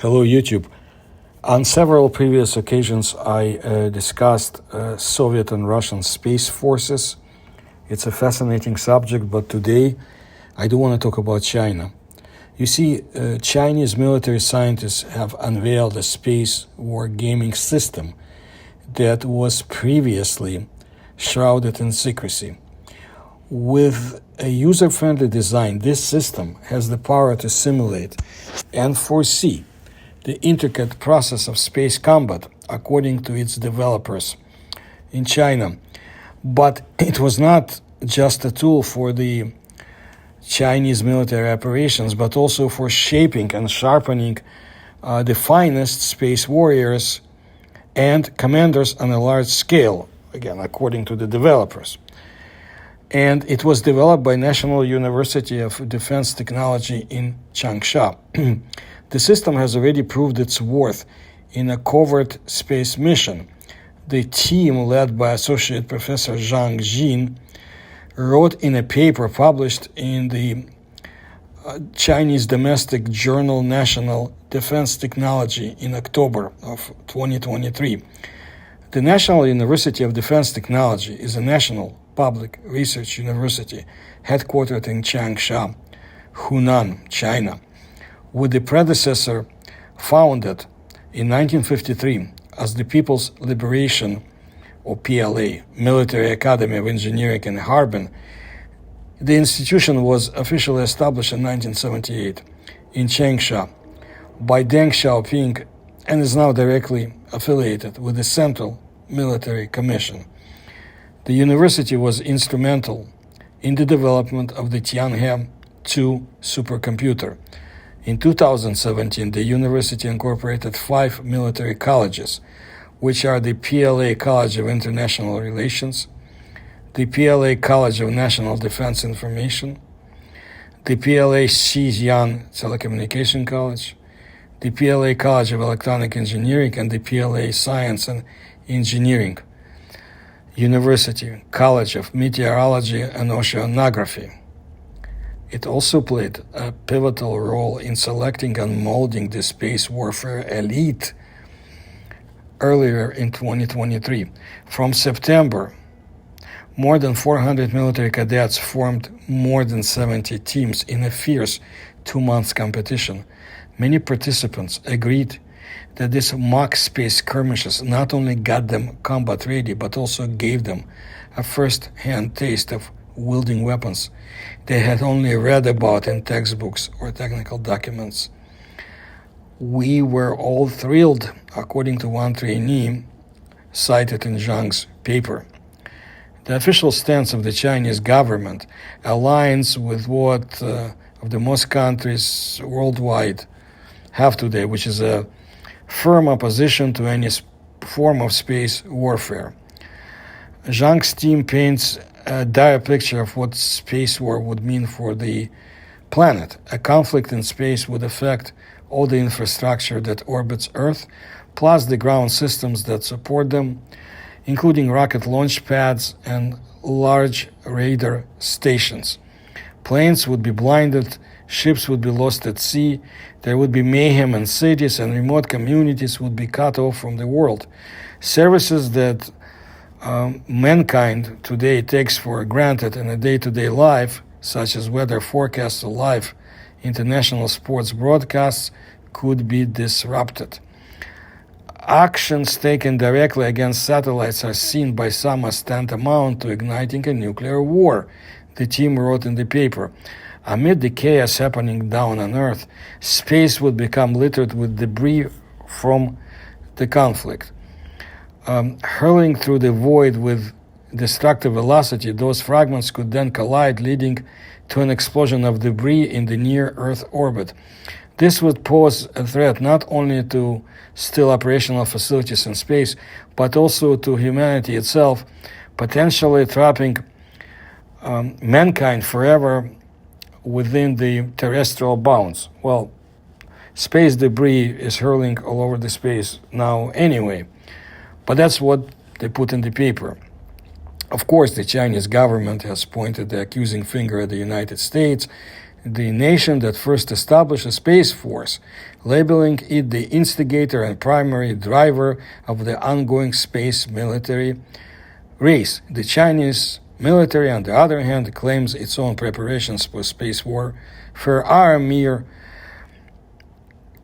Hello, YouTube. On several previous occasions, I discussed Soviet and Russian space forces. It's a fascinating subject, but today I do want to talk about China. You see, Chinese military scientists have unveiled a space war gaming system that was previously shrouded in secrecy. With a user-friendly design, this system has the power to simulate and foresee the intricate process of space combat, according to its developers in China. But it was not just a tool for the Chinese military operations, but also for shaping and sharpening the finest space warriors and commanders on a large scale, again, according to the developers. And it was developed by National University of Defense Technology in Changsha. The system has already proved its worth in a covert space mission. The team, led by Associate Professor Zhang Jin, wrote in a paper published in the Chinese domestic journal National Defense Technology in October of 2023. The National University of Defense Technology is a national public research university headquartered in Changsha, Hunan, China, with the predecessor founded in 1953 as the People's Liberation, or PLA, Military Academy of Engineering in Harbin. The institution was officially established in 1978 in Changsha by Deng Xiaoping and is now directly affiliated with the Central Military Commission. The university was instrumental in the development of the Tianhe-2 supercomputer. In 2017, the university incorporated 5 military colleges, which are the PLA College of International Relations, the PLA College of National Defense Information, the PLA Xi'an Telecommunication College, the PLA College of Electronic Engineering, and the PLA Science and Engineering University College of Meteorology and Oceanography. It also played a pivotal role in selecting and molding the space warfare elite earlier in 2023. From September, more than 400 military cadets formed more than 70 teams in a fierce 2-month competition. Many participants agreed that these mock space skirmishes not only got them combat ready, but also gave them a first-hand taste of wielding weapons they had only read about in textbooks or technical documents. We were all thrilled, according to one trainee cited in Zhang's paper. The official stance of the Chinese government aligns with what of the most countries worldwide have today, which is a firm opposition to any form of space warfare. Zhang's team paints a dire picture of what space war would mean for the planet. A conflict in space would affect all the infrastructure that orbits Earth, plus the ground systems that support them, including rocket launch pads and large radar stations. Planes would be blinded, ships would be lost at sea, there would be mayhem in cities, and remote communities would be cut off from the world. Services that mankind today takes for granted in a day-to-day life, such as weather forecasts or live international sports broadcasts, could be disrupted. Actions taken directly against satellites are seen by some as tantamount to igniting a nuclear war, the team wrote in the paper. Amid the chaos happening down on Earth, space would become littered with debris from the conflict. Hurling through the void with destructive velocity, those fragments could then collide, leading to an explosion of debris in the near-Earth orbit. This would pose a threat not only to still operational facilities in space, but also to humanity itself, potentially trapping mankind forever within the terrestrial bounds. Well, space debris is hurling all over the space now anyway, but that's what they put in the paper. Of course, the Chinese government has pointed the accusing finger at the United States. the nation that first established a space force, labeling it the instigator and primary driver of the ongoing space military race. The Chinese military, on the other hand, claims its own preparations for space warfare are a mere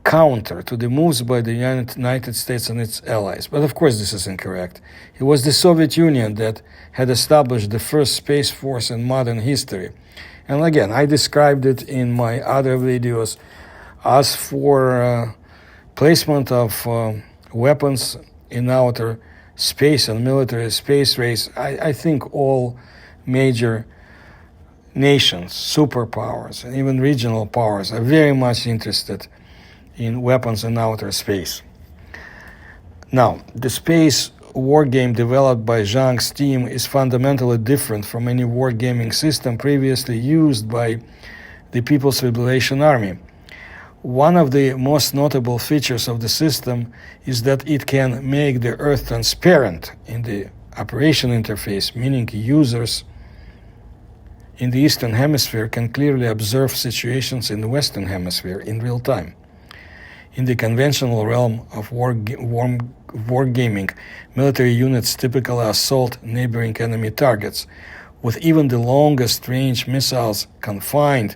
counter to the moves by the United States and its allies. But of course this is incorrect. It was the Soviet Union that had established the first space force in modern history. And again, I described it in my other videos. As for placement of weapons in outer space and military space race, I think all major nations, superpowers, and even regional powers are very much interested in weapons in outer space. Now, the space wargame developed by Zhang's team is fundamentally different from any wargaming system previously used by the People's Liberation Army. One of the most notable features of the system is that it can make the Earth transparent in the operation interface, meaning users in the Eastern Hemisphere can clearly observe situations in the Western Hemisphere in real time. In the conventional realm of wargaming, military units typically assault neighboring enemy targets, with even the longest range missiles confined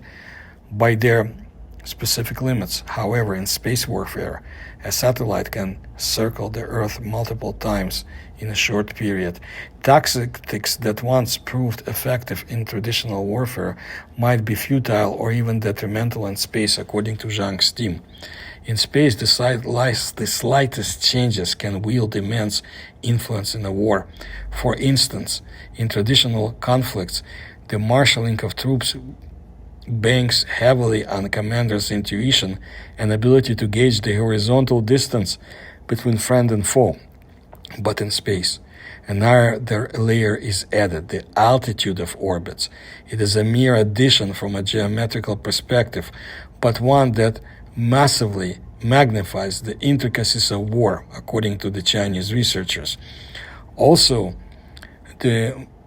by their specific limits. However, in space warfare, a satellite can circle the Earth multiple times in a short period. Tactics that once proved effective in traditional warfare might be futile or even detrimental in space, according to Zhang's team. In space, the slightest changes can wield immense influence in a war. For instance, in traditional conflicts, the marshalling of troops banks heavily on commanders' intuition and ability to gauge the horizontal distance between friend and foe. But in space, another layer is added, the altitude of orbits. It is a mere addition from a geometrical perspective, but one that massively magnifies the intricacies of war, according to the Chinese researchers. Also,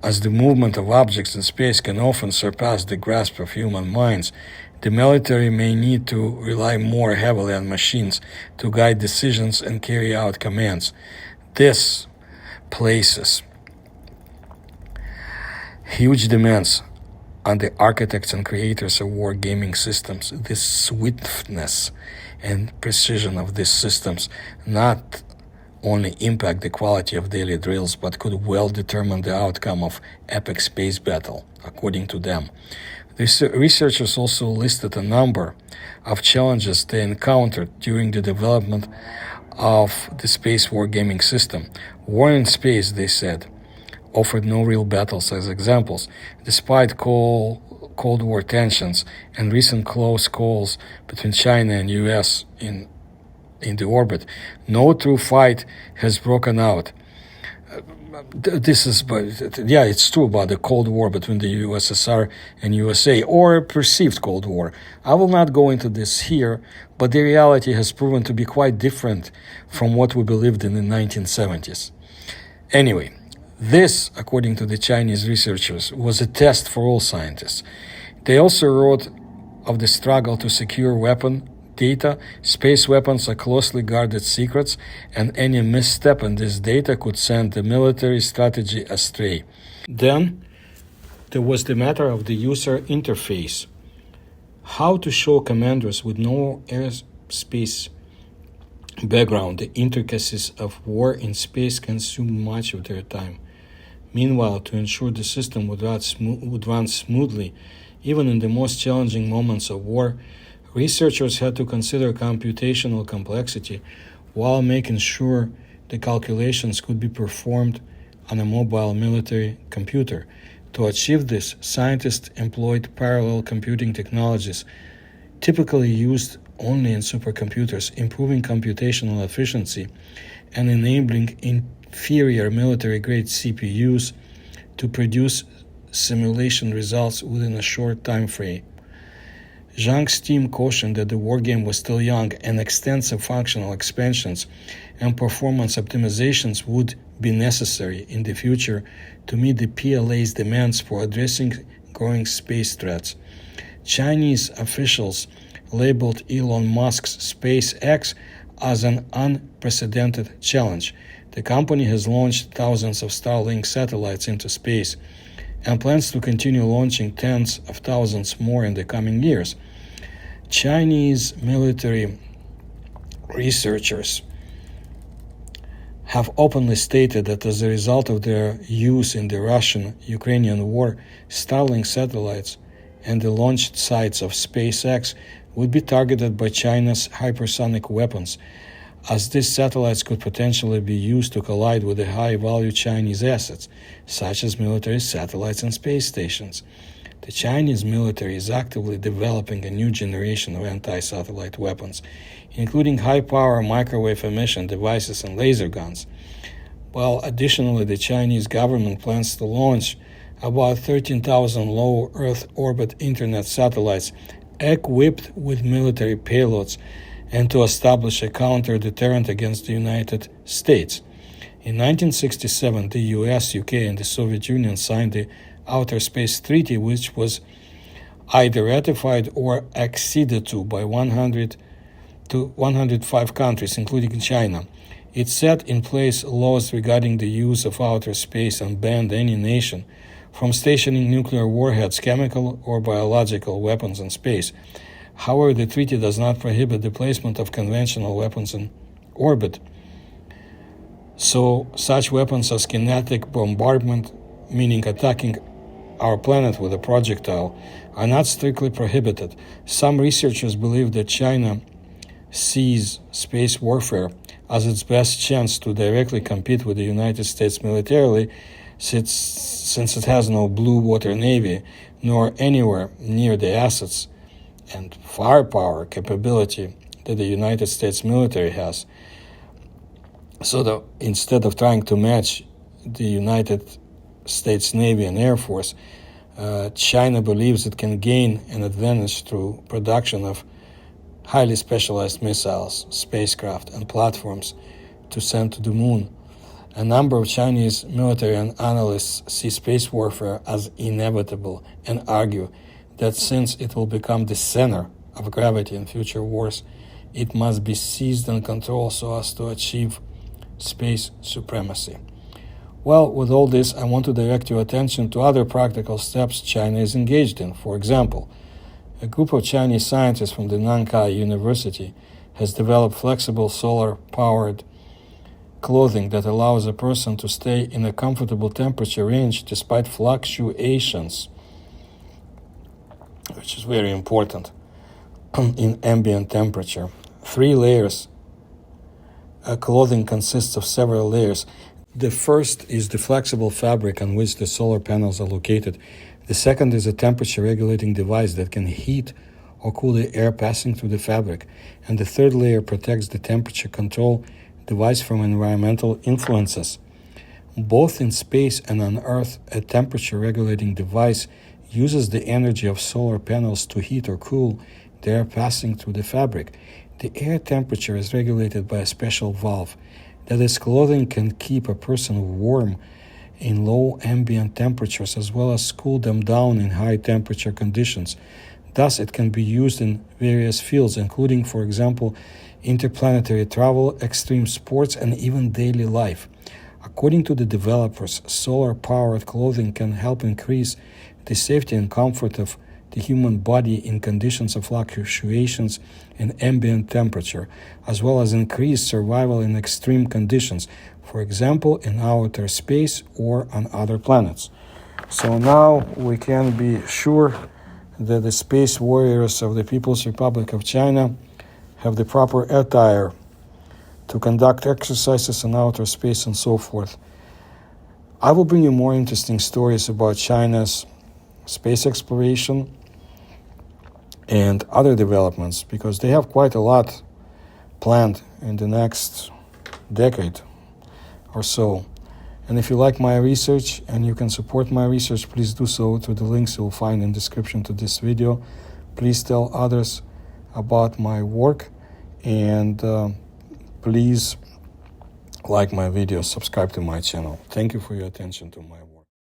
as the movement of objects in space can often surpass the grasp of human minds, the military may need to rely more heavily on machines to guide decisions and carry out commands. This places huge demands on the architects and creators of wargaming systems. This swiftness and precision of these systems not only impact the quality of daily drills, but could well determine the outcome of epic space battle, according to them. The researchers also listed a number of challenges they encountered during the development of the space wargaming system. War in space, they said, offered no real battles as examples, despite Cold War tensions and recent close calls between China and US in the orbit. No true fight has broken out. It's true about the Cold War between the USSR and USA, or a perceived Cold War. I will not go into this here, but the reality has proven to be quite different from what we believed in the 1970s. Anyway, this, according to the Chinese researchers, was a test for all scientists. They also wrote of the struggle to secure weapon data. Space weapons are closely guarded secrets, and any misstep in this data could send the military strategy astray. Then there was the matter of the user interface. How to show commanders with no airspace background the intricacies of war in space consumed much of their time. Meanwhile, to ensure the system would run smoothly, even in the most challenging moments of war, researchers had to consider computational complexity while making sure the calculations could be performed on a mobile military computer. To achieve this, scientists employed parallel computing technologies, typically used only in supercomputers, improving computational efficiency and enabling inferior military-grade CPUs to produce simulation results within a short time frame. Zhang's team cautioned that the wargame was still young and extensive functional expansions and performance optimizations would be necessary in the future to meet the PLA's demands for addressing growing space threats. Chinese officials labeled Elon Musk's SpaceX as an unprecedented challenge. The company has launched thousands of Starlink satellites into space and plans to continue launching tens of thousands more in the coming years. Chinese military researchers have openly stated that as a result of their use in the Russian-Ukrainian war, Starlink satellites and the launch sites of SpaceX would be targeted by China's hypersonic weapons, as these satellites could potentially be used to collide with the high-value Chinese assets, such as military satellites and space stations. The Chinese military is actively developing a new generation of anti-satellite weapons, including high-power microwave emission devices and laser guns. Well, additionally, the Chinese government plans to launch about 13,000 low Earth orbit Internet satellites equipped with military payloads and to establish a counter-deterrent against the United States. In 1967, the US, UK, and the Soviet Union signed the Outer Space Treaty, which was either ratified or acceded to by 105 countries, including China. It set in place laws regarding the use of outer space and banned any nation from stationing nuclear warheads, chemical or biological weapons in space. However, the treaty does not prohibit the placement of conventional weapons in orbit. So, such weapons as kinetic bombardment, meaning attacking our planet with a projectile, are not strictly prohibited. Some researchers believe that China sees space warfare as its best chance to directly compete with the United States militarily, since it has no blue water navy, nor anywhere near the assets and firepower capability that the United States military has. So that instead of trying to match the United States Navy and Air Force, China believes it can gain an advantage through production of highly specialized missiles, spacecraft, and platforms to send to the moon. A number of Chinese military and analysts see space warfare as inevitable and argue that since it will become the center of gravity in future wars, it must be seized and controlled so as to achieve space supremacy. Well, with all this, I want to direct your attention to other practical steps China is engaged in. For example, a group of Chinese scientists from the Nankai University has developed flexible solar-powered clothing that allows a person to stay in a comfortable temperature range despite fluctuations, which is very important in ambient temperature. 3 layers. Clothing consists of several layers. The first is the flexible fabric on which the solar panels are located. The second is a temperature-regulating device that can heat or cool the air passing through the fabric. And the third layer protects the temperature control device from environmental influences. Both in space and on Earth, a temperature-regulating device uses the energy of solar panels to heat or cool the air passing through the fabric. The air temperature is regulated by a special valve. That is, clothing can keep a person warm in low ambient temperatures as well as cool them down in high temperature conditions. Thus, it can be used in various fields, including, for example, interplanetary travel, extreme sports, and even daily life. According to the developers, solar-powered clothing can help increase the safety and comfort of the human body in conditions of fluctuations in ambient temperature, as well as increase survival in extreme conditions, for example, in outer space or on other planets. So now we can be sure that the space warriors of the People's Republic of China have the proper attire to conduct exercises in outer space and so forth. I will bring you more interesting stories about China's space exploration and other developments, because they have quite a lot planned in the next decade or so. And if you like my research and you can support my research, please do so through the links you'll find in the description to this video. Please tell others about my work, and please like my videos, subscribe to my channel. Thank you for your attention to my work.